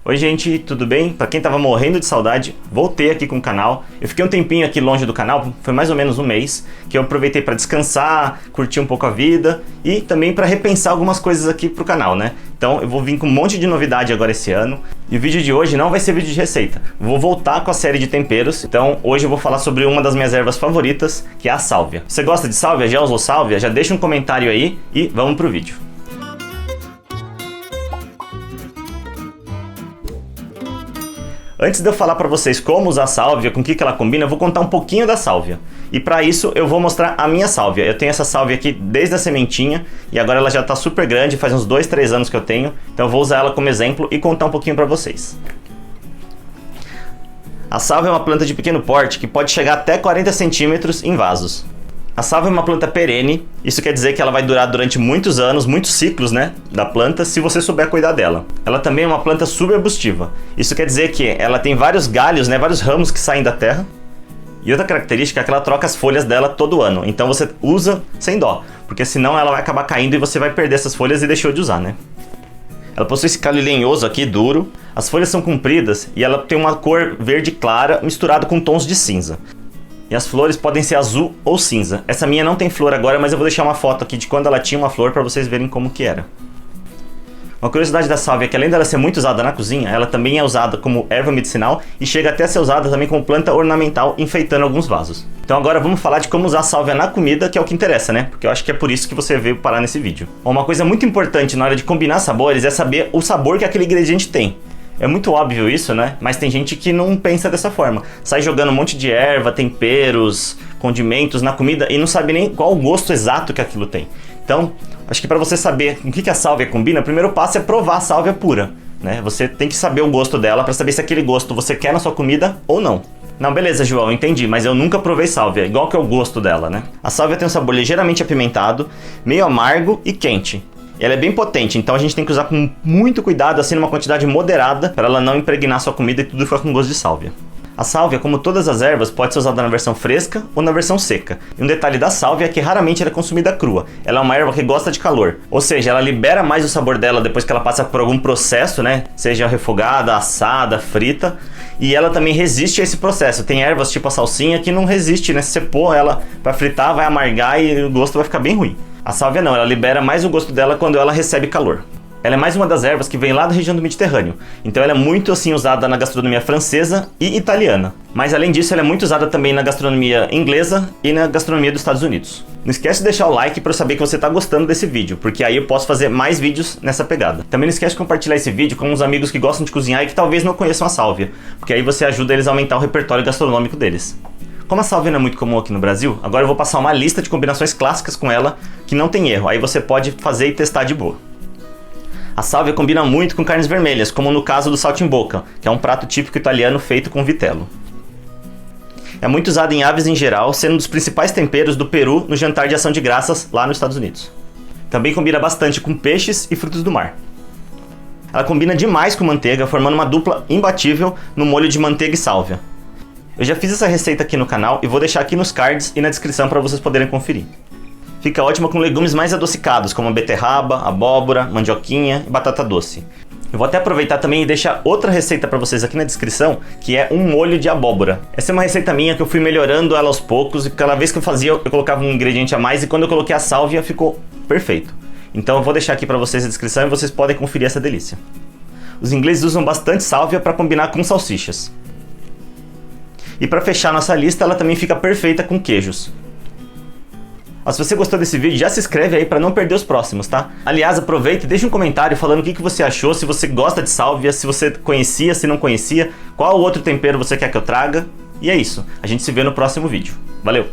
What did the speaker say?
Oi gente, tudo bem? Pra quem tava morrendo de saudade, voltei aqui com o canal. Eu fiquei um tempinho aqui longe do canal, foi mais ou menos um mês, que eu aproveitei pra descansar, curtir um pouco a vida e também pra repensar algumas coisas aqui pro canal, né? Então eu vou vir com um monte de novidade agora esse ano. E o vídeo de hoje não vai ser vídeo de receita, vou voltar com a série de temperos. Então hoje eu vou falar sobre uma das minhas ervas favoritas, que é a sálvia. Você gosta de sálvia? Já usou sálvia? Já deixa um comentário aí e vamos pro vídeo. Antes de eu falar para vocês como usar a sálvia, com o que ela combina, eu vou contar um pouquinho da sálvia. E para isso eu vou mostrar a minha sálvia. Eu tenho essa sálvia aqui desde a sementinha e agora ela já está super grande, faz uns 2, 3 anos que eu tenho. Então eu vou usar ela como exemplo e contar um pouquinho para vocês. A sálvia é uma planta de pequeno porte que pode chegar até 40 centímetros em vasos. A sálvia é uma planta perene, isso quer dizer que ela vai durar durante muitos anos, muitos ciclos, né, da planta, se você souber cuidar dela. Ela também é uma planta subarbustiva, isso quer dizer que ela tem vários galhos, né, vários ramos que saem da terra. E outra característica é que ela troca as folhas dela todo ano, então você usa sem dó, porque senão ela vai acabar caindo e você vai perder essas folhas e deixou de usar, né. Ela possui esse caule lenhoso aqui, duro, as folhas são compridas e ela tem uma cor verde clara misturada com tons de cinza. E as flores podem ser azul ou cinza. Essa minha não tem flor agora, mas eu vou deixar uma foto aqui de quando ela tinha uma flor para vocês verem como que era. Uma curiosidade da sálvia é que além dela ser muito usada na cozinha, ela também é usada como erva medicinal e chega até a ser usada também como planta ornamental, enfeitando alguns vasos. Então agora vamos falar de como usar a sálvia na comida, que é o que interessa, né? Porque eu acho que é por isso que você veio parar nesse vídeo. Uma coisa muito importante na hora de combinar sabores é saber o sabor que aquele ingrediente tem. É muito óbvio isso, né? Mas tem gente que não pensa dessa forma. Sai jogando um monte de erva, temperos, condimentos na comida e não sabe nem qual o gosto exato que aquilo tem. Então, acho que para você saber com o que a sálvia combina, o primeiro passo é provar a sálvia pura, né? Você tem que saber o gosto dela para saber se aquele gosto você quer na sua comida ou não. Não, beleza, João, entendi, mas eu nunca provei sálvia. Igual que é o gosto dela, né? A sálvia tem um sabor ligeiramente apimentado, meio amargo e quente. Ela é bem potente, então a gente tem que usar com muito cuidado, assim, numa quantidade moderada, para ela não impregnar sua comida e tudo ficar com gosto de sálvia. A sálvia, como todas as ervas, pode ser usada na versão fresca ou na versão seca. E um detalhe da sálvia é que raramente ela é consumida crua. Ela é uma erva que gosta de calor, ou seja, ela libera mais o sabor dela depois que ela passa por algum processo, né? Seja refogada, assada, frita. E ela também resiste a esse processo. Tem ervas tipo a salsinha que não resiste, né? Se você pôr ela para fritar, vai amargar e o gosto vai ficar bem ruim. A sálvia não, ela libera mais o gosto dela quando ela recebe calor. Ela é mais uma das ervas que vem lá da região do Mediterrâneo. Então ela é muito assim usada na gastronomia francesa e italiana. Mas além disso ela é muito usada também na gastronomia inglesa e na gastronomia dos Estados Unidos. Não esquece de deixar o like para eu saber que você está gostando desse vídeo, porque aí eu posso fazer mais vídeos nessa pegada. Também não esquece de compartilhar esse vídeo com uns amigos que gostam de cozinhar e que talvez não conheçam a sálvia, porque aí você ajuda eles a aumentar o repertório gastronômico deles. Como a sálvia não é muito comum aqui no Brasil, agora eu vou passar uma lista de combinações clássicas com ela que não tem erro, aí você pode fazer e testar de boa. A sálvia combina muito com carnes vermelhas, como no caso do saltimbocca, que é um prato típico italiano feito com vitelo. É muito usada em aves em geral, sendo um dos principais temperos do Peru no jantar de ação de graças lá nos Estados Unidos. Também combina bastante com peixes e frutos do mar. Ela combina demais com manteiga, formando uma dupla imbatível no molho de manteiga e sálvia. Eu já fiz essa receita aqui no canal e vou deixar aqui nos cards e na descrição para vocês poderem conferir. Fica ótima com legumes mais adocicados, como a beterraba, abóbora, mandioquinha e batata doce. Eu vou até aproveitar também e deixar outra receita para vocês aqui na descrição, que é um molho de abóbora. Essa é uma receita minha que eu fui melhorando ela aos poucos e cada vez que eu fazia eu colocava um ingrediente a mais e quando eu coloquei a sálvia ficou perfeito. Então eu vou deixar aqui para vocês a descrição e vocês podem conferir essa delícia. Os ingleses usam bastante sálvia para combinar com salsichas. E para fechar nossa lista, ela também fica perfeita com queijos. Se você gostou desse vídeo, já se inscreve aí para não perder os próximos, tá? Aliás, aproveita e deixa um comentário falando o que você achou, se você gosta de sálvia, se você conhecia, se não conhecia, qual outro tempero você quer que eu traga. E é isso, a gente se vê no próximo vídeo. Valeu!